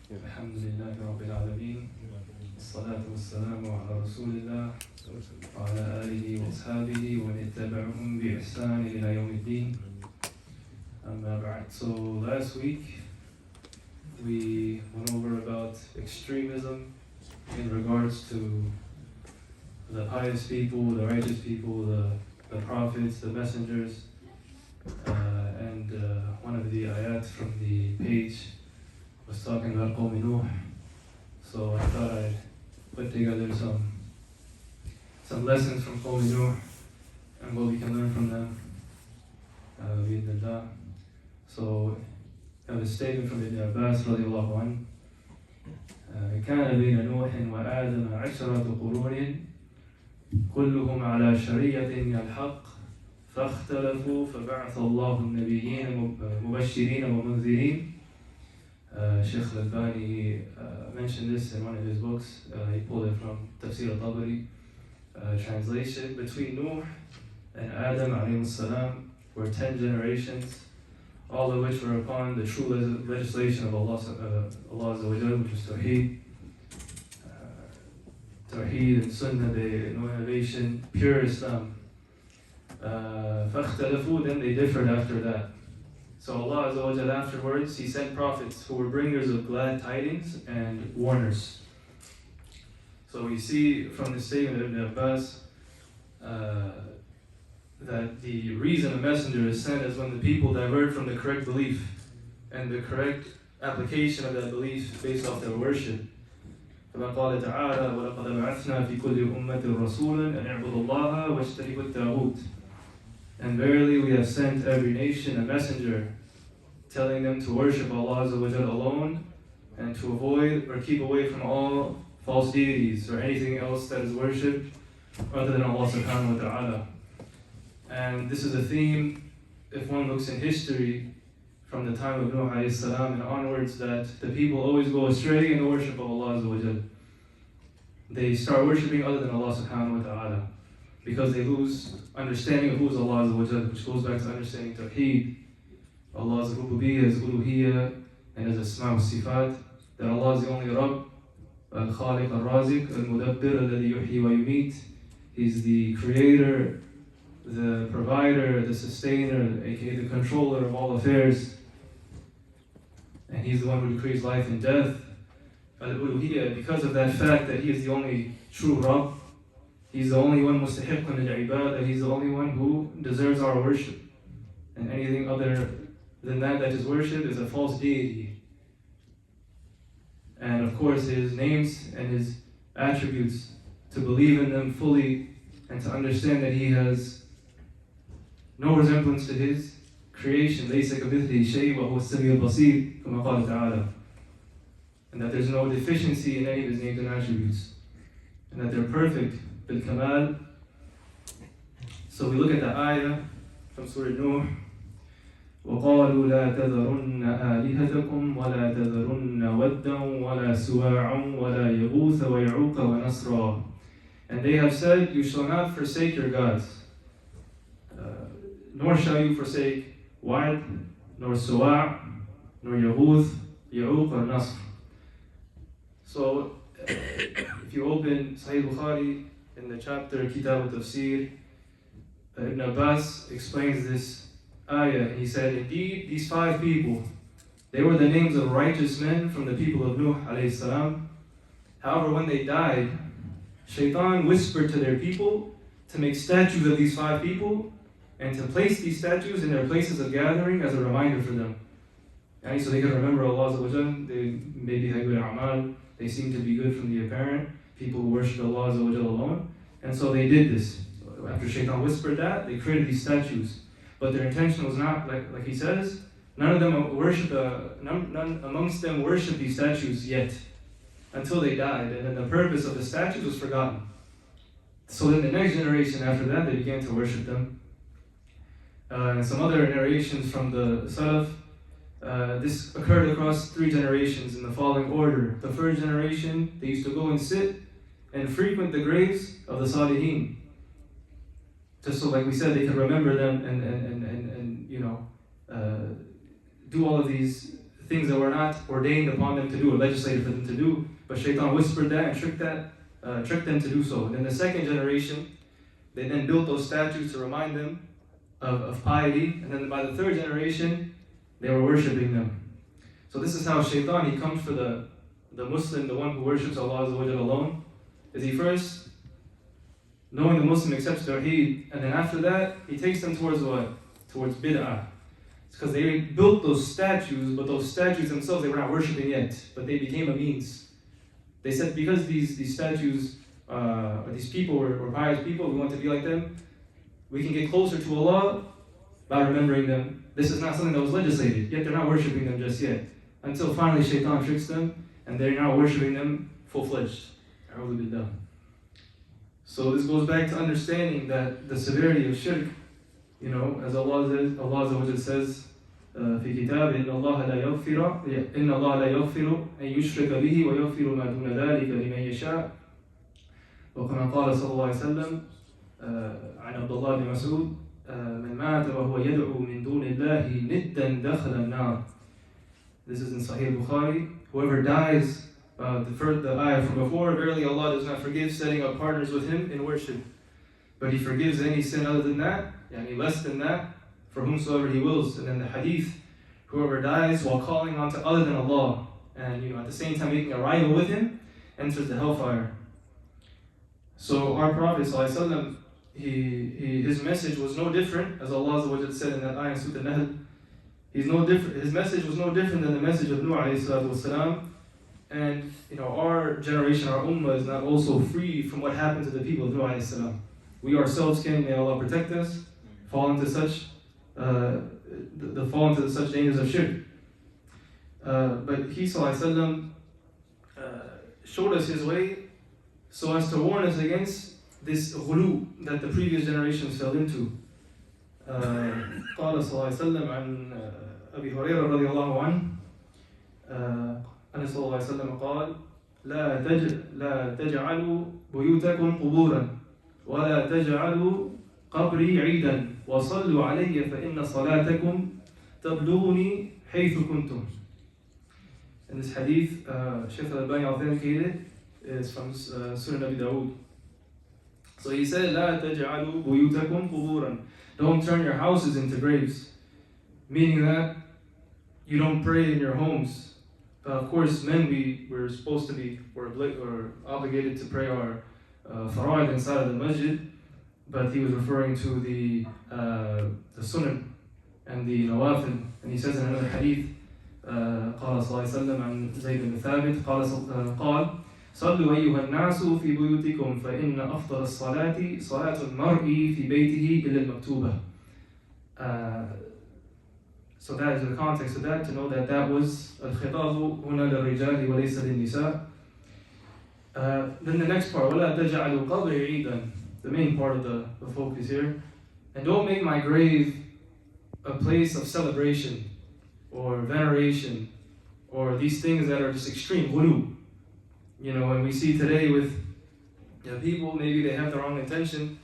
الحمد لله رب العالمين الصلاة والسلام على رسول الله وعلى آله وأصحابه ومن اتبعهم بإحسان إلى يوم الدين. أما بعد. So last week we went over about extremism in regards to the pious people, the righteous people, the prophets, the messengers, and one of the ayat from the page was talking about Qawm Nuh. So I thought I'd put together some lessons from Qawm Nuh and what we can learn from them. So I have a statement from Ibn Abbas رضي الله عنه. كان بين نوح وآدم 10 قرون كلهم على شريعة الحق فاختلفوا فبعث الله النبيين مبشرين ومنذرين. Sheikh al-Albani mentioned this in one of his books. He pulled it from Tafsir al-Tabari translation. Between Nuh and Adam alayhi salam were 10 generations, all of which were upon the true legislation of Allah Azza wa Jal, which is توحيد. Tawheed and Sunnah, no innovation, pure Islam. فاختلفوا, then they differed after that. So Allah Azza wa Jal afterwards, He sent prophets who were bringers of glad tidings and warners. So we see from the statement of Ibn Abbas that the reason a messenger is sent is when the people divert from the correct belief and the correct application of that belief based off their worship. كما قال تعالى ولقد بعثنا في كل أمة رسولا أن اعبدوا الله واجتنبوا الطاغوت. And verily we have sent every nation a messenger telling them to worship Allah Azza wa Jalla alone and to avoid or keep away from all false deities or anything else that is worshipped other than Allah subhanahu wa ta'ala. And this is a theme, if one looks in history from the time of Nuh alayhi salam and onwards, that the people always go astray in the worship of Allah Azza wa Jalla. They start worshipping other than Allah subhanahu wa ta'ala because they lose understanding of who is Allah Azza wa Jalla, which goes back to understanding Tawheed, Allah's rububiyyah, His uluhiyyah, and His asma wa sifat, that Allah is the only Rabb, al-Khaliq, al-Raziq, al-Mudabbir, alladhi yuhyi wa yumit. He's the creator, the provider, the sustainer, aka the controller of all affairs. And He's the one who decrees life and death. Al-Uluhiyyah, because of that fact that He is the only true Rabb, He's the only one mustahiqun al-ibadah, He's the only one who deserves our worship. And anything other than that is worship is a false deity. And of course His names and His attributes, to believe in them fully and to understand that He has no resemblance to His creation, لَيْسَ كَمِثْلِهِ شَيْءٌ وَهُوَ السَّمِيعُ الْبَصِيرُ كما قال تعالى. And that there's no deficiency in any of His names and attributes. And that they're perfect, bil-kamal. So we look at the ayah from Surah Nuh. وَقَالُوا لَا تَذَرُنَّ آلِهَتَكُمْ وَلَا تَذَرُنَّ وَدًّا وَلَا سُوَاعًا وَلَا يَغُوثَ وَيَعُوقَ وَنَسْرًا. And they have said, you shall not forsake your gods, nor shall you forsake Wad, nor Suwa', nor Yaghuth, Ya'uq, or Nasr. So, if you open Sahih Bukhari in the chapter Kitab al-Tafsir, Ibn Abbas explains this ayah. He said, indeed, these 5 people, they were the names of righteous men from the people of Nuh alayhi salam. However, when they died, Shaitan whispered to their people to make statues of these 5 people and to place these statues in their places of gathering as a reminder for them. And so they could remember Allah Azza wa Jal. They maybe had good a'mal. They seemed to be good from the apparent, people who worship Allah Azza wa Jal alone. And so they did this. After Shaitan whispered that, they created these statues. But their intention was not, like he says, none amongst them worship these statues yet, until they died. And then the purpose of the statues was forgotten. So then the next generation after that, they began to worship them. And some other narrations from the Salaf, this occurred across 3 generations in the following order. The first generation, they used to go and sit and frequent the graves of the Salihin. Just so, like we said, they could remember them and do all of these things that were not ordained upon them to do or legislated for them to do. But Shaitan whispered that and tricked them to do so. And then the second generation, they then built those statues to remind them of piety. And then by the third generation, they were worshipping them. So this is how Shaitan, he comes for the Muslim, the one who worships Allah Azza wa Jalla alone, is he first, knowing the Muslim accepts Tawheed, and then after that, he takes them towards what? Towards bid'ah. It's because they built those statues, but those statues themselves, they were not worshipping yet, but they became a means. They said, because these statues, or these people were pious people, we want to be like them, we can get closer to Allah by remembering them. This is not something that was legislated, yet they're not worshipping them just yet. Until finally Shaitan tricks them, and they're now worshipping them full-fledged. So this goes back to understanding that the severity of shirk, you know, as Allah says, في كتابه إن الله لا يغفر أن يشرك به ويغفر ما دون ذلك لمن يشاء وكما قال صلى الله عليه وسلم عن عبد الله بن مسعود من مات وهو يدعو من دون الله ندا دخل النار. This is in Sahih Bukhari. Whoever dies, the ayah from before, verily Allah does not forgive setting up partners with Him in worship, but He forgives any sin other than that, yani less than that, for whomsoever He wills. And then the hadith, whoever dies while calling on to other than Allah, and at the same time making a rival with Him, enters the hellfire. So our Prophet ﷺ, his message was no different, as Allah said in that ayah in Surah Al-Nahl. His message was no different than the message of Nuh alayhi salatu wasalam. And our generation, our ummah, is not also free from what happened to the people of Nuh alayhi salam. We ourselves can, may Allah protect us, fall into such such dangers of shirk. But He sallallahu showed us His way so as to warn us against this ghulu that the previous generations fell into. قال صلى الله عليه وسلم عن أبي هريرة رضي الله عنه أن صلى الله عليه وسلم قال لا تجعلوا بيوتكم قبورا ولا تجعلوا قبري عيدا وصلوا علي فإن صلاتكم تبلغني حيث كنتم. In this hadith, Shaykh al-Albani authenticated, is from Sunan Abi Dawood. So he said, لا تجعلوا بيوتكم قبورا. Don't turn your houses into graves. Meaning that you don't pray in your homes. Of course, men, we're supposed to be, we're obligated to pray our fara'id inside of the masjid. But he was referring to the sunnah and the nawafil. And he says in another hadith, قال صلى الله عليه وسلم عن زيد بن ثابت قال صلوا أيها الناس في بيوتكم فإن أفضل الصلاة صلاة المرء في بيته إلا المكتوبة. So that is the context of that, to know that was الخطاب هنا للرجال وليس للنساء. Then the next part, ولا تجعلوا قبري عيدا. The main part of the focus here. And don't make my grave a place of celebration or veneration or these things that are just extreme ghulu. And we see today with people, maybe they have the wrong intention.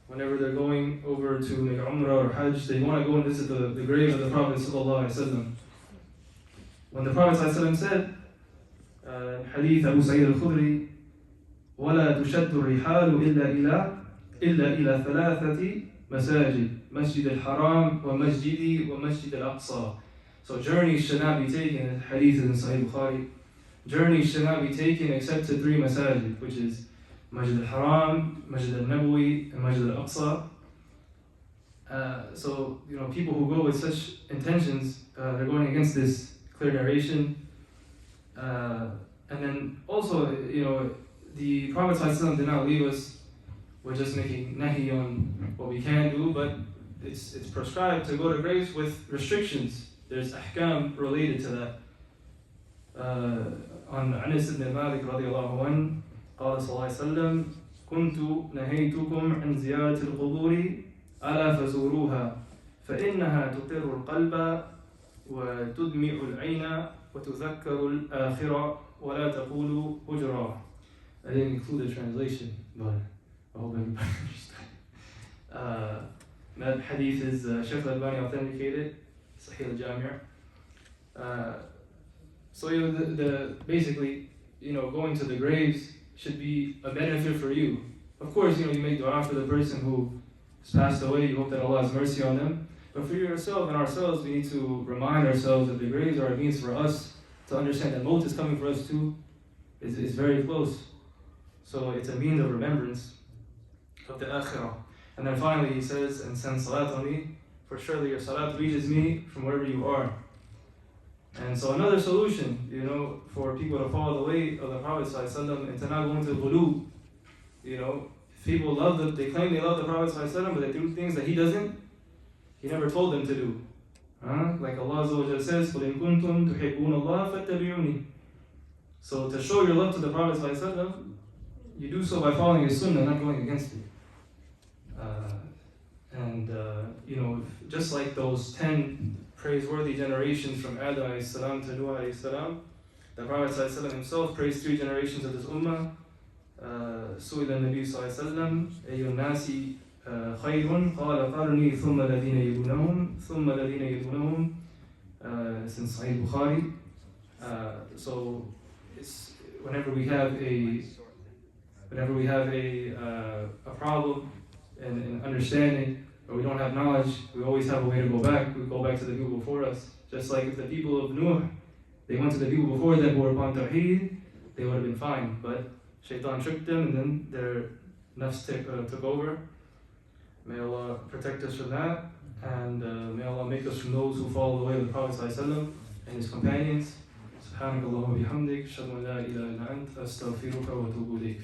Whenever they're going over to make Umrah or Hajj, they want to go and visit the grave of the Prophet ﷺ. When the Prophet ﷺ said, Hadith Abu Sa'id al-Khudri, ولا تشد الرحال إلا إلى ثلاثة مساجد مسجد الحرام ومسجدي ومسجد الأقصى. So journeys should not be taken, hadith in Sahih Bukhari, journeys should not be taken except to 3 masajid, which is Masjid al-Haram, Masjid al-Nabawi, and Masjid al-Aqsa. So people who go with such intentions, they're going against this clear narration. And then also, the Prophet ﷺ did not leave us with just making nahi on what we can do, but it's prescribed to go to graves with restrictions. There's ahkam related to that. On Anas ibn Malik radiallahu anhu, قال صلى الله عليه وسلم كنت نهيتكم عن زيارة القبور ألا فزوروها فإنها تقر القلب وتدمع العين وتذكر الآخرة ولا تقولوا هجرا. I didn't include the translation, but I hope everybody understands. That hadith is Shaykh al-Albani authenticated, Sahih al-Jami'. So basically, going to the graves should be a benefit for you. Of course, you make dua for the person who has passed away. You hope that Allah has mercy on them. But for yourself and ourselves, we need to remind ourselves that the graves are a means for us to understand that maut is coming for us too. Is very close. So it's a means of remembrance of the akhirah. And then finally he says, and send salat on me, for surely your salat reaches me from wherever you are. And so another solution, for people to follow the way of the Prophet ﷺ and to not go into ghulu. People they claim they love the Prophet ﷺ, but they do things that he doesn't. He never told them to do. Like Allah Azza wa Jalla says, قُلْ إِن كُنْتُمْ تُحِبُّونَ اللَّهَ فَاتَّبِعُونِي. So to show your love to the Prophet ﷺ, you do so by following his sunnah, not going against it. Just like those 10 praiseworthy generations from Adam alayhi salam to Nuh alayhi salam, the Prophet ﷺ himself praised 3 generations of his ummah. سئل النبي صلى الله عليه وسلم أي الناس خير قال قرني ثم الذين يلونهم ثم الذين يلونهم. It's in Sahih Bukhari. So it's whenever we have a problem in understanding, or we don't have knowledge, we always have a way to go back. We go back to the people before us. Just like if the people of Nuh, they went to the people before them who were upon Tawheed, they would have been fine. But Shaitan tricked them, and then their nafs took over. May Allah protect us from that, and may Allah make us from those who follow the way of the Prophet ﷺ and his companions. سبحانك اللهم وبحمدك أشهد أن لا إله إلا أنت أستغفرك وأتوب إليك.